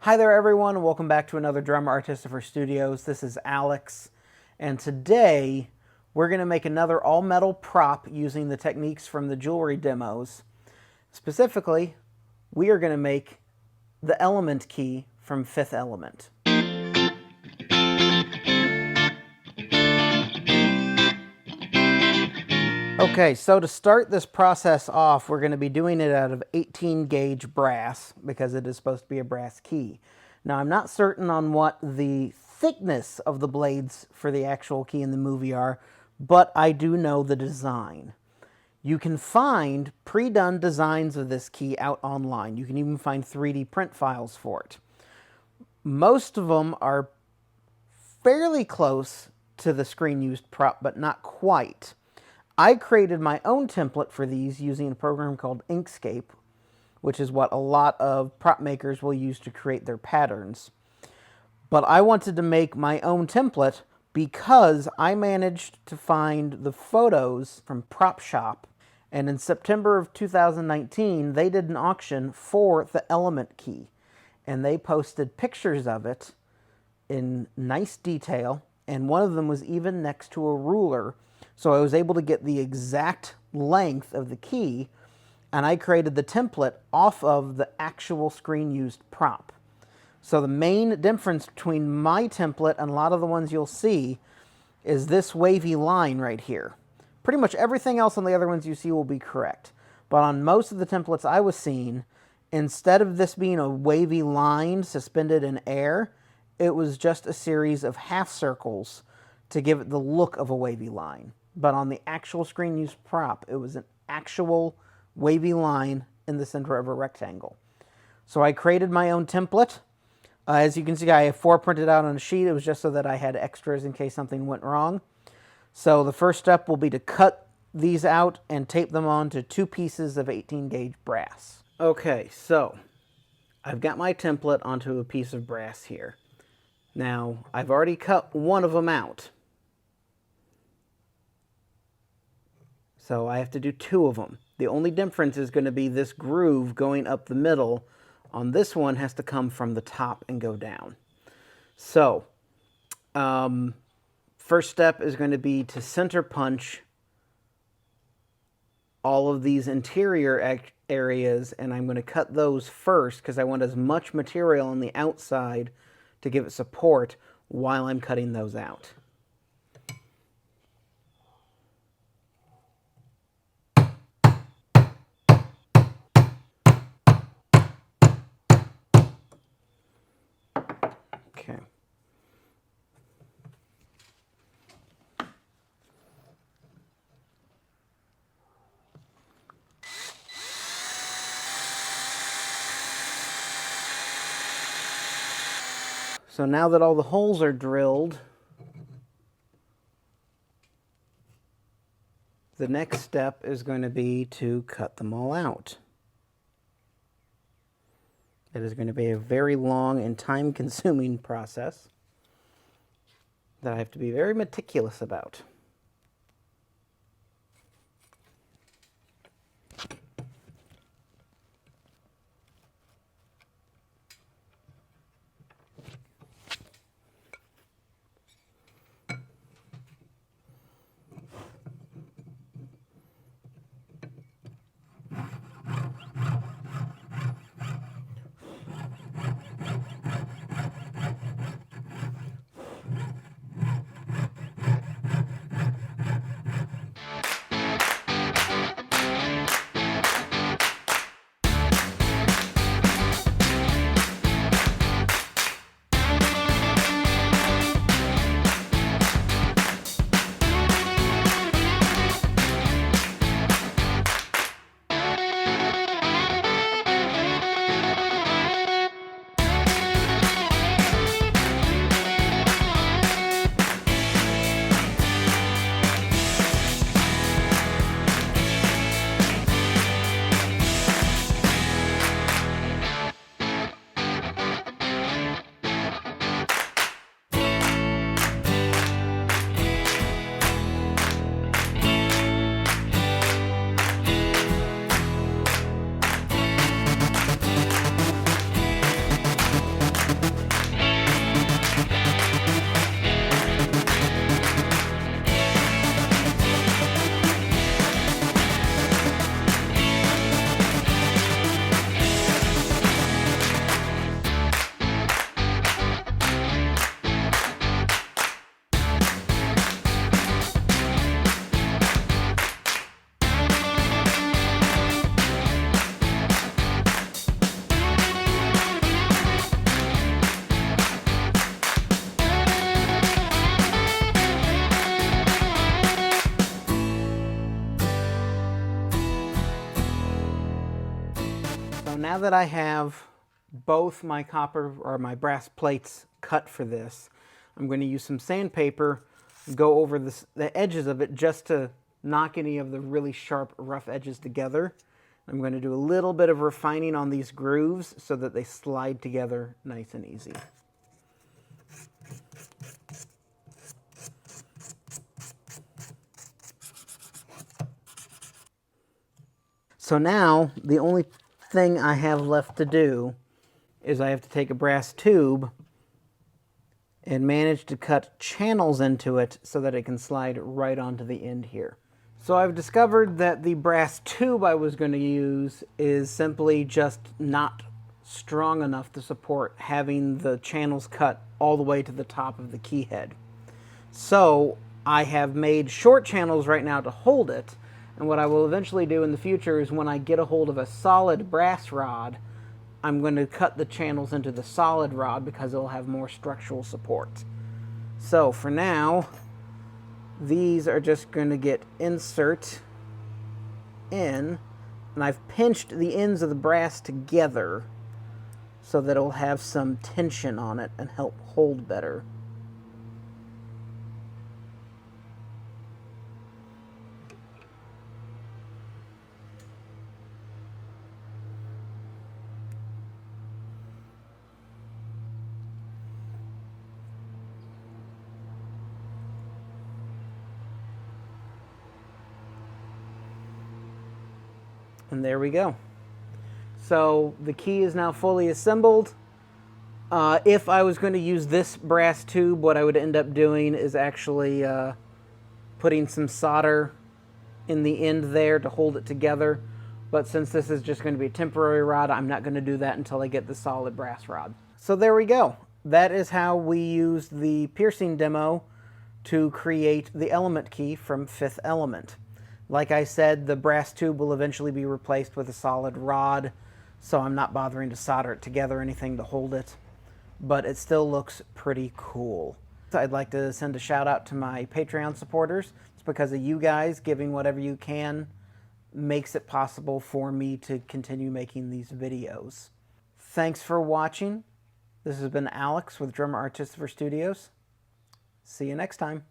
Hi there everyone, welcome back to another Drummer Artificer Studios. This is Alex, and today we're going to make another all-metal prop using the techniques from the jewelry demos. Specifically, we are going to make the element key from Fifth Element. Okay, so to start this process off, we're going to be doing it out of 18 gauge brass because it is supposed to be a brass key. Now, I'm not certain on what the thickness of the blades for the actual key in the movie are, but I do know the design. You can find pre-done designs of this key out online. You can even find 3D print files for it. Most of them are fairly close to the screen used prop, but not quite. I created my own template for these using a program called Inkscape, which is what a lot of prop makers will use to create their patterns. But I wanted to make my own template because I managed to find the photos from Prop Shop, and in September of 2019, they did an auction for the element key, and they posted pictures of it in nice detail, and one of them was even next to a ruler. So I was able to get the exact length of the key, and I created the template off of the actual screen-used prop. So the main difference between my template and a lot of the ones you'll see is this wavy line right here. Pretty much everything else on the other ones you see will be correct. But on most of the templates I was seeing, instead of this being a wavy line suspended in air, it was just a series of half circles to give it the look of a wavy line. But on the actual screen-used prop, it was an actual wavy line in the center of a rectangle. So I created my own template. As you can see, I have 4 printed out on a sheet. It was just so that I had extras in case something went wrong. So the first step will be to cut these out and tape them onto 2 pieces of 18 gauge brass. Okay, so I've got my template onto a piece of brass here. Now, I've already cut one of them out. So I have to do 2 of them. The only difference is going to be this groove going up the middle. On this one has to come from the top and go down. So, first step is going to be to center punch all of these interior areas, and I'm going to cut those first because I want as much material on the outside to give it support while I'm cutting those out. Okay. So now that all the holes are drilled, the next step is going to be to cut them all out. It is going to be a very long and time-consuming process that I have to be very meticulous about. now that I have both my copper or my brass plates cut for this, I'm going to use some sandpaper, go over the edges of it just to knock any of the really sharp, rough edges together. I'm going to do a little bit of refining on these grooves so that they slide together nice and easy. So now the only thing I have left to do is I have to take a brass tube and manage to cut channels into it so that it can slide right onto the end here. So I've discovered that the brass tube I was going to use is simply just not strong enough to support having the channels cut all the way to the top of the key head. So I have made short channels right now to hold it, and what I will eventually do in the future is when I get a hold of a solid brass rod, I'm going to cut the channels into the solid rod because it'll have more structural support. So for now, these are just going to get insert in, and I've pinched the ends of the brass together so that it'll have some tension on it and help hold better. And there we go. So the key is now fully assembled. If I was going to use this brass tube, what I would end up doing is actually putting some solder in the end there to hold it together. But since this is just going to be a temporary rod, I'm not going to do that until I get the solid brass rod. So there we go. That is how we used the piercing demo to create the element key from Fifth Element. Like I said, the brass tube will eventually be replaced with a solid rod, so I'm not bothering to solder it together or anything to hold it, but it still looks pretty cool. So I'd like to send a shout out to my Patreon supporters. It's because of you guys giving whatever you can makes it possible for me to continue making these videos. Thanks for watching. This has been Alex with Drummer Artificer Studios. See you next time.